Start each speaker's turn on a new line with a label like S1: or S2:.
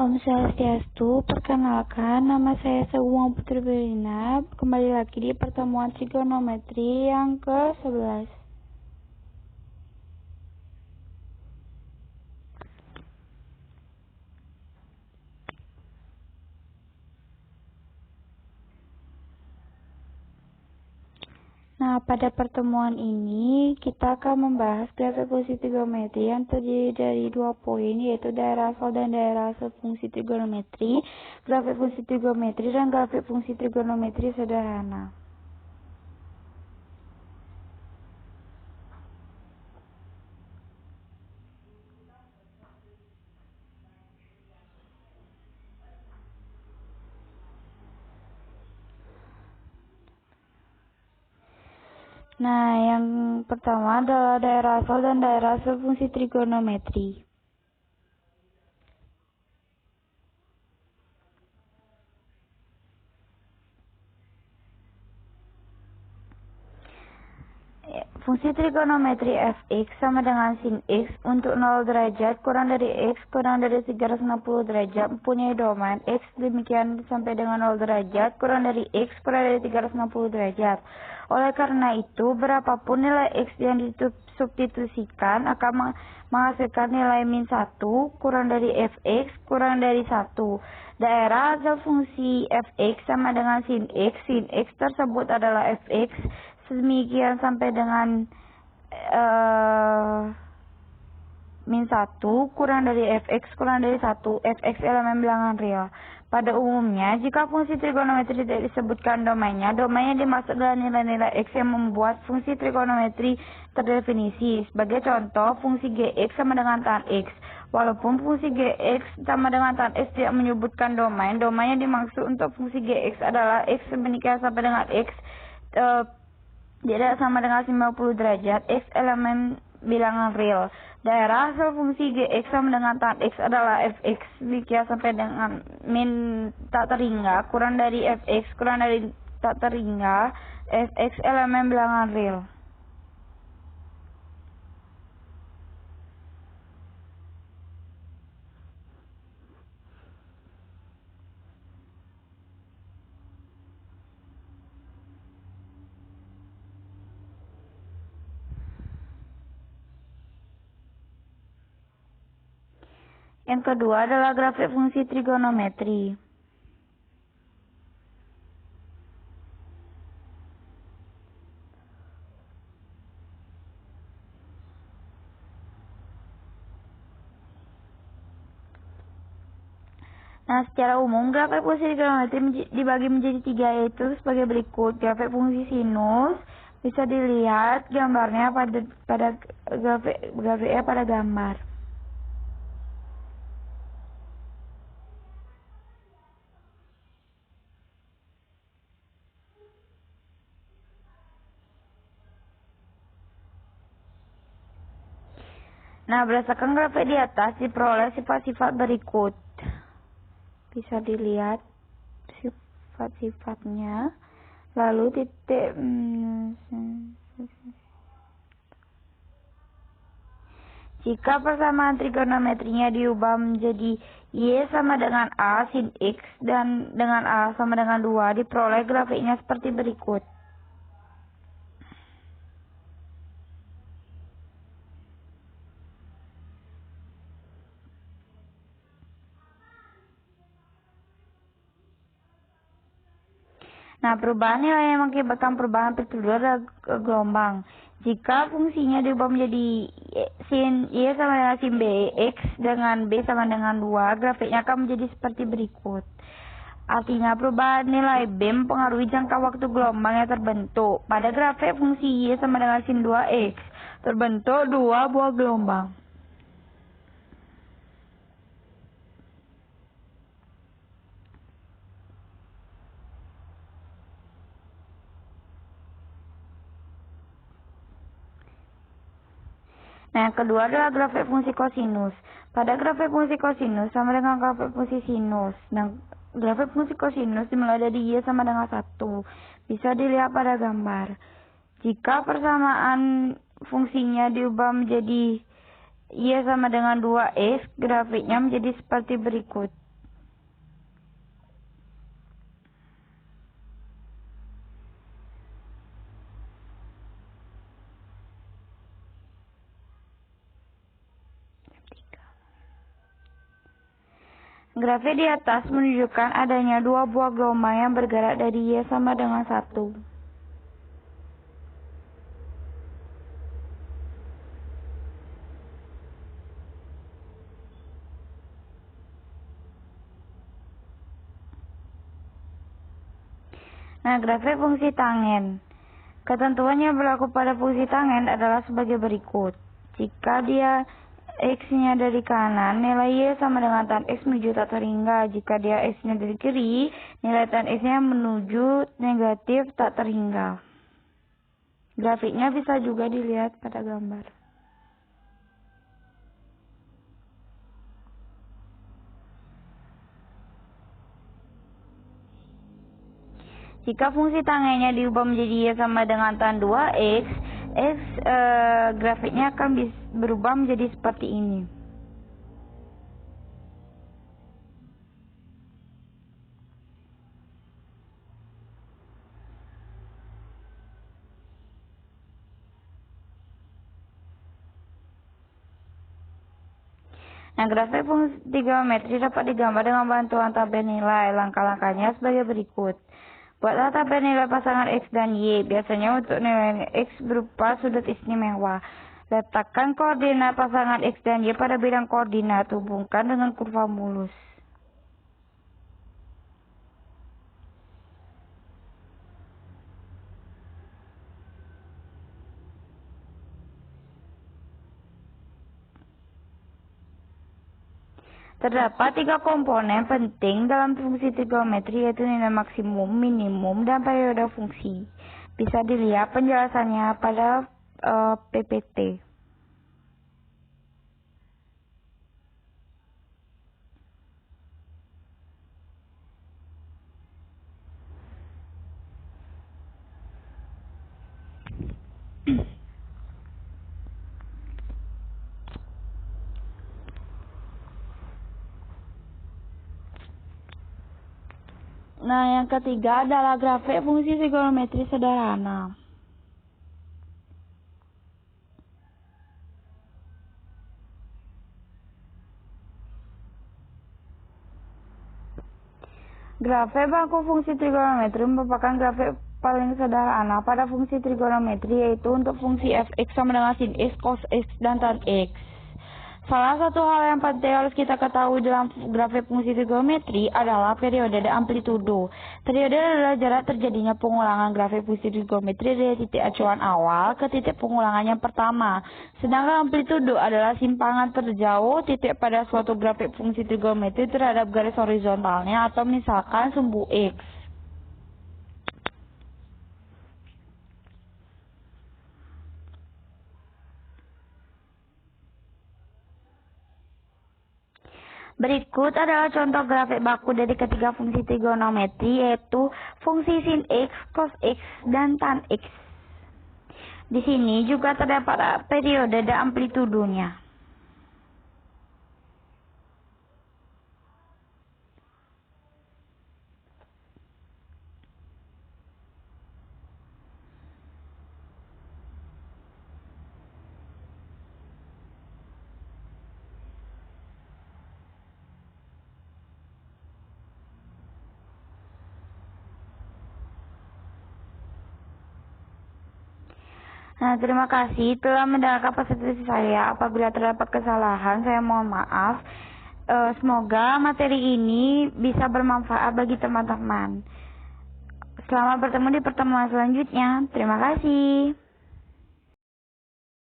S1: Om Swastiastu, perkenalkan nama saya Sugeng Putri Belina. Kembali lagi di pertemuan trigonometri yang ke-11. Nah, pada pertemuan ini kita akan membahas grafik fungsi trigonometri yang terdiri dari 2 poin, yaitu daerah asal dan daerah asal fungsi trigonometri, grafik fungsi trigonometri, dan grafik fungsi trigonometri sederhana. Nah, yang pertama adalah daerah asal dan daerah asal fungsi trigonometri. Fungsi trigonometri fx sama dengan sin x untuk 0 derajat kurang dari x kurang dari 360 derajat mempunyai domain x demikian sampai dengan 0 derajat kurang dari x kurang dari 360 derajat. Oleh karena itu, berapapun nilai x yang disubstitusikan akan menghasilkan nilai min 1 kurang dari fx kurang dari 1. Daerah asal fungsi fx sama dengan sin x tersebut adalah fx demikian sampai dengan min 1 kurang dari fx kurang dari 1, fx elemen bilangan real. Pada umumnya, jika fungsi trigonometri tidak disebutkan domainnya dimaksud adalah nilai-nilai x yang membuat fungsi trigonometri terdefinisi. Sebagai contoh, fungsi gx sama dengan tan x. Walaupun fungsi gx sama dengan tan x tidak menyebutkan domain, domain yang dimaksud untuk fungsi gx adalah x demikian sampai dengan x tidak sama dengan 90 derajat, x elemen bilangan real. Daerah asal fungsi gx sama dengan tan x adalah fx demikian sampai dengan min tak terhingga kurang dari fx kurang dari tak terhingga fx elemen bilangan real. Yang kedua adalah grafik fungsi trigonometri. Nah, secara umum grafik fungsi trigonometri dibagi menjadi 3, yaitu sebagai berikut. Grafik fungsi sinus bisa dilihat gambarnya pada grafiknya pada gambar. Nah, berdasarkan grafik di atas diperoleh sifat-sifat berikut. Bisa dilihat sifat-sifatnya. Lalu titik jika persamaan trigonometrinya diubah menjadi y sama dengan a sin x dan dengan a sama dengan 2, diperoleh grafiknya seperti berikut. Nah, perubahan nilai yang mengakibatkan perubahan amplitude adalah gelombang. Jika fungsinya diubah menjadi sin y sama dengan sin b, x dengan b sama dengan 2, grafiknya akan menjadi seperti berikut. Artinya perubahan nilai b mempengaruhi jangka waktu gelombang yang terbentuk. Pada grafik fungsi y sama dengan sin 2x, terbentuk 2 buah gelombang. Nah, yang kedua adalah grafik fungsi kosinus. Pada grafik fungsi kosinus sama dengan grafik fungsi sinus. Dan grafik fungsi kosinus dimulai dari y sama dengan 1. Bisa dilihat pada gambar. Jika persamaan fungsinya diubah menjadi y sama dengan 2x, grafiknya menjadi seperti berikut. Grafik di atas menunjukkan adanya dua buah gelombang yang bergerak dari Y sama dengan 1. Nah, grafik fungsi tangen. Ketentuan yang berlaku pada fungsi tangen adalah sebagai berikut. Jika dia X-nya dari kanan, nilai Y sama dengan tan X menuju tak terhingga. Jika dia X-nya dari kiri, nilai tan X-nya menuju negatif tak terhingga. Grafiknya bisa juga dilihat pada gambar. Jika fungsi tangennya diubah menjadi Y sama dengan tan 2X, grafiknya akan berubah menjadi seperti ini. Nah, grafik fungsi trigonometri dapat digambar dengan bantuan tabel nilai. Langkah-langkahnya sebagai berikut. Buatlah tabel nilai pasangan X dan Y. Biasanya untuk nilai X berupa sudut istimewa. Letakkan koordinat pasangan X dan Y pada bidang koordinat. Hubungkan dengan kurva mulus. Terdapat 3 komponen penting dalam fungsi trigonometri, yaitu nilai maksimum, minimum, dan periode fungsi. Bisa dilihat penjelasannya pada PPT. Nah, yang ketiga adalah grafik fungsi trigonometri sederhana. Grafik baku fungsi trigonometri merupakan grafik paling sederhana pada fungsi trigonometri, yaitu untuk fungsi f(x) sama dengan sin x, cos x, dan tan x. Salah satu hal yang penting harus kita ketahui dalam grafik fungsi trigonometri adalah periode dan amplitudo. Periode adalah jarak terjadinya pengulangan grafik fungsi trigonometri dari titik acuan awal ke titik pengulangan yang pertama. Sedangkan amplitudo adalah simpangan terjauh titik pada suatu grafik fungsi trigonometri terhadap garis horizontalnya, atau misalkan sumbu X. Berikut adalah contoh grafik baku dari ketiga fungsi trigonometri, yaitu fungsi sin X, cos X, dan tan X. Di sini juga terdapat periode dan amplitudonya. Nah, terima kasih telah mendengarkan presentasi saya. Apabila terdapat kesalahan, saya mohon maaf. Semoga materi ini bisa bermanfaat bagi teman-teman. Selamat bertemu di pertemuan selanjutnya. Terima kasih.